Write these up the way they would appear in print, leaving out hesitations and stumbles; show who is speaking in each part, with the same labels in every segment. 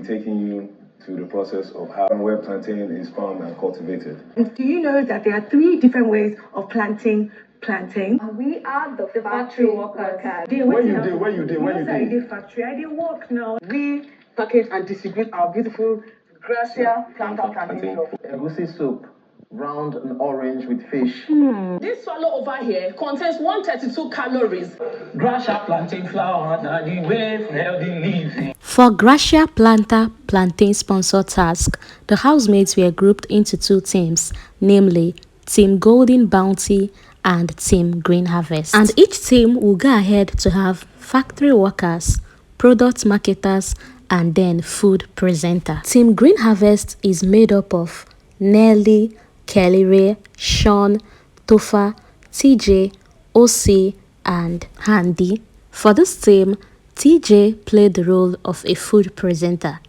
Speaker 1: taking you to the process of how and where plantain is farmed and cultivated.
Speaker 2: Do you know that there are 3 different ways of planting plantain?
Speaker 3: We are the factory workers.
Speaker 1: Where you did?
Speaker 2: I did factory. I did work now.
Speaker 4: We package and distribute our beautiful Gracia Planta plantain flour.
Speaker 5: Ocee soup, round and orange with fish.
Speaker 6: This swallow over here contains 132 calories.
Speaker 7: Gracia plantain flour, now the way for healthy living.
Speaker 8: For Gracia Planta plantain sponsor task, the housemates were grouped into 2 teams, namely Team Golden Bounty and Team Green Harvest. And each team will go ahead to have factory workers, product marketers, and then food presenter. Team Green Harvest is made up of Nelly, Kellyrae, Shaun, Topher, TJAY, Ocee, and Handi. For this team, TJAY played the role of a food presenter,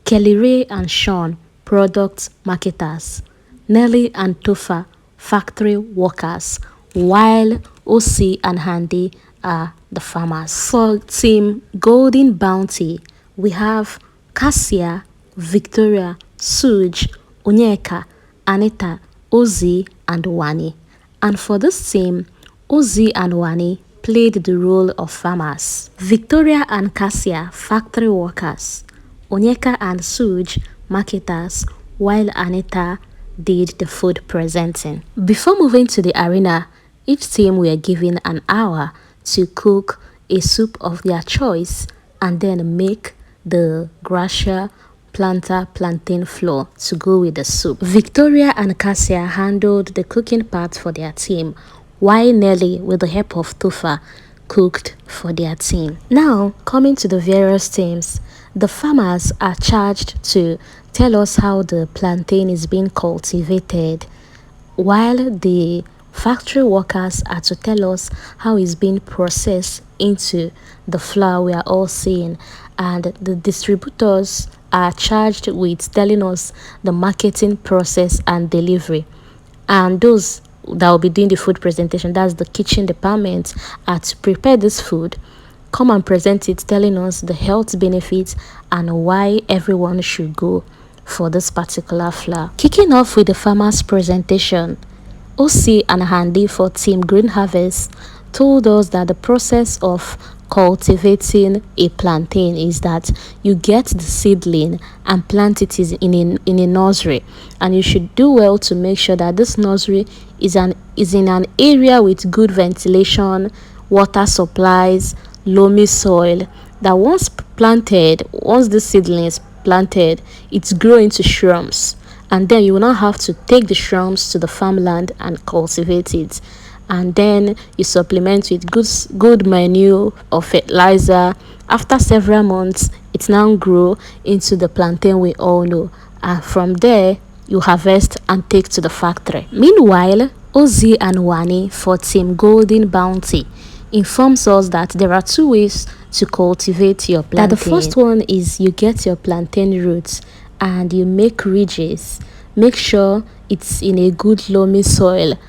Speaker 8: Kellyrae and Shaun, product marketers, Nelly and Topher, factory workers, while Ocee and Handi are the farmers. For Team Golden Bounty, we have Cassia, Victoria, Suj, Onyeka, Anita, Ocee, and Wani. And for this team, Ocee and Wani played the role of farmers, Victoria and Cassia, factory workers, Onyeka and Suj, marketers, while Anita did the food presenting. Before moving to the arena, each team were given an hour to cook a soup of their choice and then make the Gracia Planta plantain flour to go with the soup. Victoria and Cassia handled the cooking part for their team, while Nelly, with the help of Topher, cooked for their team. Now, coming to the various teams, the farmers are charged to tell us how the plantain is being cultivated, while the factory workers are to tell us how it's being processed into the flour we are all seeing, and the distributors are charged with telling us the marketing process and delivery. And those that will be doing the food presentation, that's the kitchen department, are to prepare this food, come and present it, telling us the health benefits and why everyone should go for this particular flour. Kicking off with the farmers presentation, Ocee and Handi for Team Green Harvest told us that the process of cultivating a plantain is that you get the seedling and plant it in a nursery, and you should do well to make sure that this nursery is in an area with good ventilation, water supplies, loamy soil, that once the seedling is planted, it's growing into shrubs, and then you will not have to take the shrubs to the farmland and cultivate it. And then you supplement with good manure or fertilizer. After several months, it now grow into the plantain we all know, and from there you harvest and take to the factory. Meanwhile, Ocee and Wani for Team Golden Bounty informs us that there are 2 ways to cultivate your plantain. That the first one is you get your plantain roots and you make ridges. Make sure it's in a good loamy soil,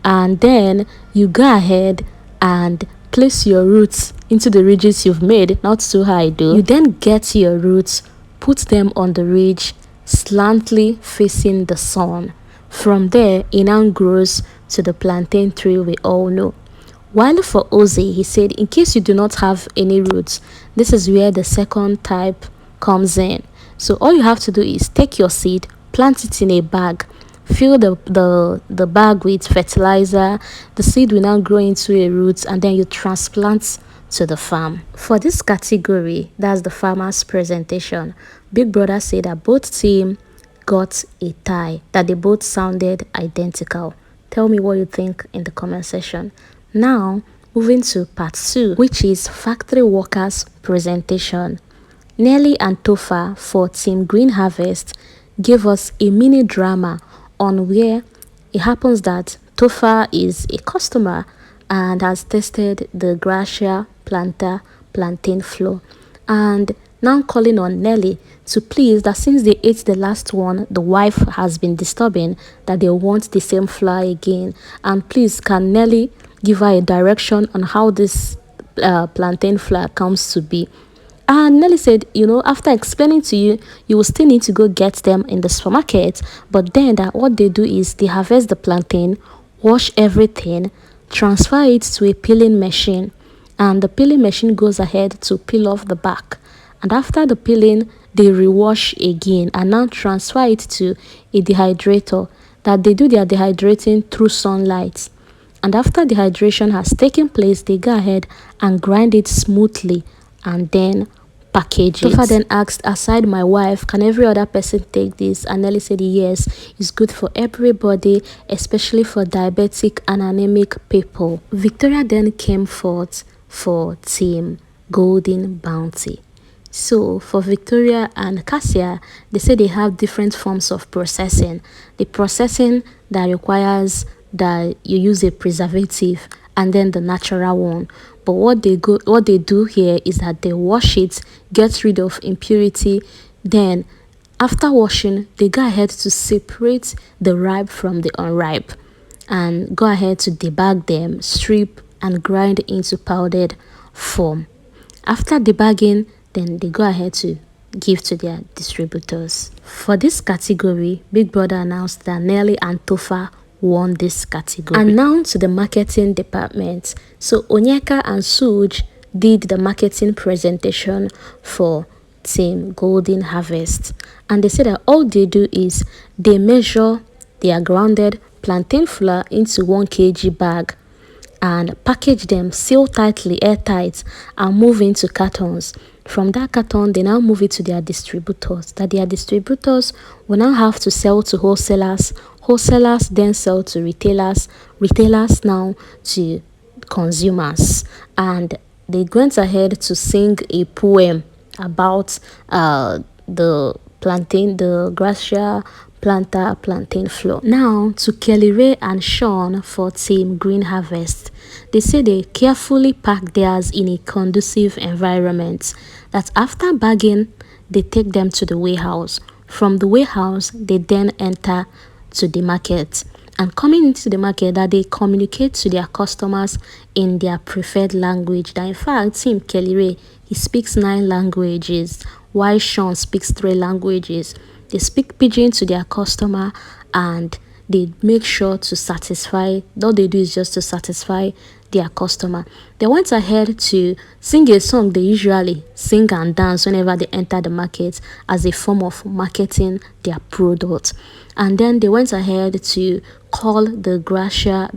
Speaker 8: and then you go ahead and place your roots into the ridges you've made, not too high though. You then get your roots, put them on the ridge, slantly facing the sun. From there, it now grows to the plantain tree we all know. While for Ocee, he said, in case you do not have any roots, this is where the second type comes in. So all you have to do is take your seed, plant it in a bag, fill the bag with fertilizer. The seed will now grow into a root, and then you transplant to the farm. For this category, that's the farmer's presentation, Big Brother said that both teams got a tie, that they both sounded identical. Tell me what you think in the comment section. Now, moving to part 2, which is factory workers presentation. Nelly and Topher for Team Green Harvest gave us a mini drama on where it happens that Topher is a customer and has tested the Gracia Planta plantain flour, and now calling on Nelly to please, that since they ate the last one, the wife has been disturbing, that they want the same flour again, and please can Nelly give her a direction on how this plantain flour comes to be. And Nelly said, after explaining to you, you will still need to go get them in the supermarket. But then what they do is they harvest the plantain, wash everything, transfer it to a peeling machine. And the peeling machine goes ahead to peel off the back. And after the peeling, they rewash again and now transfer it to a dehydrator that they do their dehydrating through sunlight. And after dehydration has taken place, they go ahead and grind it smoothly and then package it. Topher then asked, aside my wife, can every other person take this? And Nelly said yes, it's good for everybody, especially for diabetic and anemic people. Victoria then came forth for Team Golden Bounty. So for Victoria and Cassia, they say they have different forms of processing. The processing that requires that you use a preservative, and then the natural one. But what they do here is that they wash it, get rid of impurity, then after washing, they go ahead to separate the ripe from the unripe and go ahead to debag them, strip and grind into powdered form. After debagging, then they go ahead to give to their distributors. For this category, Big Brother announced that Nelly and Topher won this category. And now to the marketing department. So Onyeka and Suj did the marketing presentation for Team Golden Harvest, and they said that all they do is they measure their grounded plantain flour into 1 kg bag and package them, seal tightly, airtight, and move into cartons. From that carton, they now move it to their distributors, that their distributors will now have to sell to wholesalers, wholesalers then sell to retailers, retailers now to consumers. And they went ahead to sing a poem about the plantain, the Gracia Planta plantain flour. Now to Kellyrae and Shaun for Team Green Harvest. They say they carefully pack theirs in a conducive environment, that after bagging, they take them to the warehouse. From the warehouse, they then enter to the market. And coming into the market, that they communicate to their customers in their preferred language. That in fact, Team Kellyrae, he speaks 9 languages, while Shaun speaks 3 languages. They speak pidgin to their customer and they make sure to satisfy. All they do is just to satisfy their customer. They went ahead to sing a song they usually sing and dance whenever they enter the market as a form of marketing their product. And then they went ahead to call the Gracia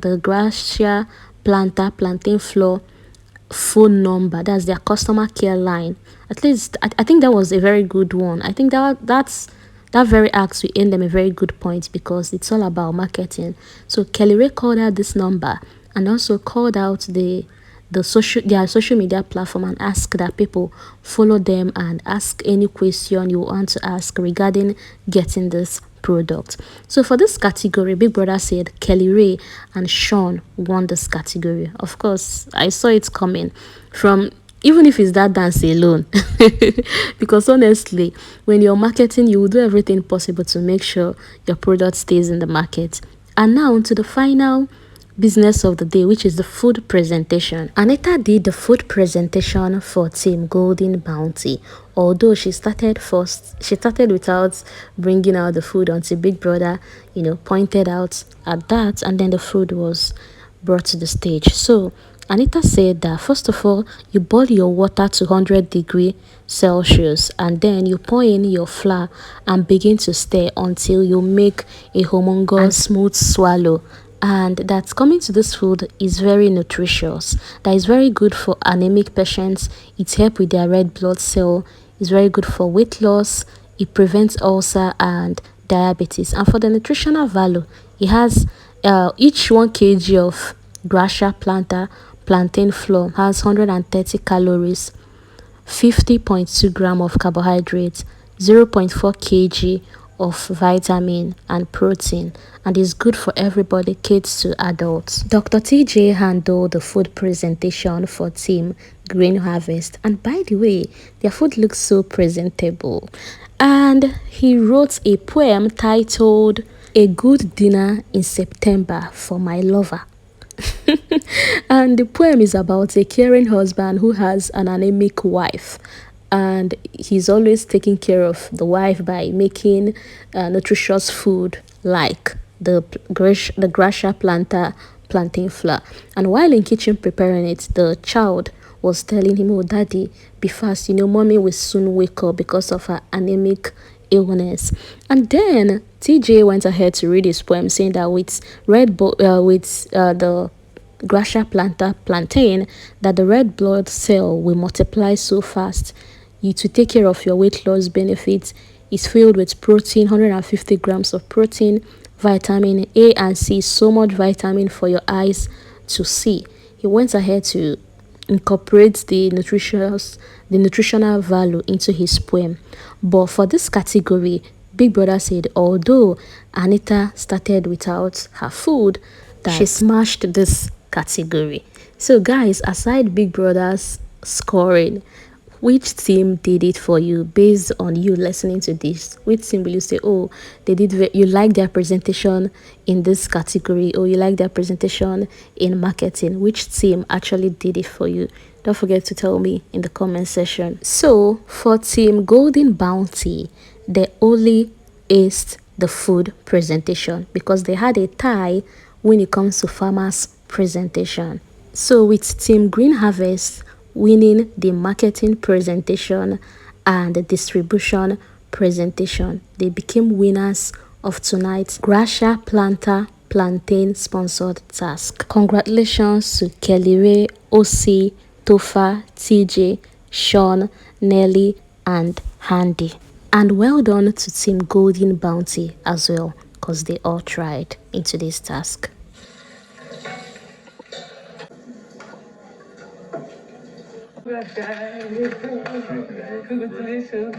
Speaker 8: Planta plantain flour phone number. That's their customer care line. At least I think that was a very good one. I think that very act will earn them a very good point, because it's all about marketing. So Kellyrae called out this number and also called out their social media platform and asked that people follow them and ask any question you want to ask regarding getting this product. So for this category, Big Brother said Kellyrae and Shaun won this category. Of course, I saw it coming from, even if it's that dance alone, because honestly, when you're marketing, you will do everything possible to make sure your product stays in the market. And now to the final business of the day, which is the food presentation. Anita did the food presentation for Team Golden Bounty. Although she started without bringing out the food until Big Brother, pointed out at that, and then the food was brought to the stage. So Anita said that first of all, you boil your water to 100 degrees Celsius, and then you pour in your flour and begin to stir until you make a homogeneous and smooth swallow. And that's coming to this food is very nutritious. That is very good for anemic patients. It helps with their red blood cell. It's very good for weight loss. It prevents ulcer and diabetes. And for the nutritional value, it has each 1 kg of Gracia Planta plantain flour has 130 calories, 50.2 grams of carbohydrates, 0.4 kg of vitamin and protein, and is good for everybody, kids to adults. Dr. TJAY handled the food presentation for Team Green Harvest, and by the way, their food looks so presentable. And he wrote a poem titled "A Good Dinner in September for My Lover." And the poem is about a caring husband who has an anemic wife, and he's always taking care of the wife by making nutritious food like the Gracia Planta plantain flour. And while in kitchen preparing it, the child was telling him, "Oh daddy, be fast, mommy will soon wake up because of her anemic illness." And then TJ went ahead to read his poem, saying that with the Gracia Planta plantain, that the red blood cell will multiply so fast. You to take care of your weight loss benefits. Is filled with protein, 150 grams of protein, vitamin A and C, so much vitamin for your eyes to see. He went ahead to incorporate the nutritional value into his poem. But for this category, Big Brother said although Anita started without her food, that she smashed this category. So guys, aside Big Brother's scoring, which team did it for you? Based on you listening to this, which team will you say, oh, they did, you like their presentation in this category, or you like their presentation in marketing? Which team actually did it for you? Don't forget to tell me in the comment section. So for Team Golden Bounty, they only aced the food presentation because they had a tie when it comes to farmers presentation. So with Team Green Harvest winning the marketing presentation and the distribution presentation, they became winners of tonight's Gracia Planta plantain sponsored task. Congratulations to Kellyrae, Ocee, Topher, TJAY, Shaun, Nelly and Handi. And well done to Team Golden Bounty as well, because they all tried in today's task.
Speaker 4: Congratulations.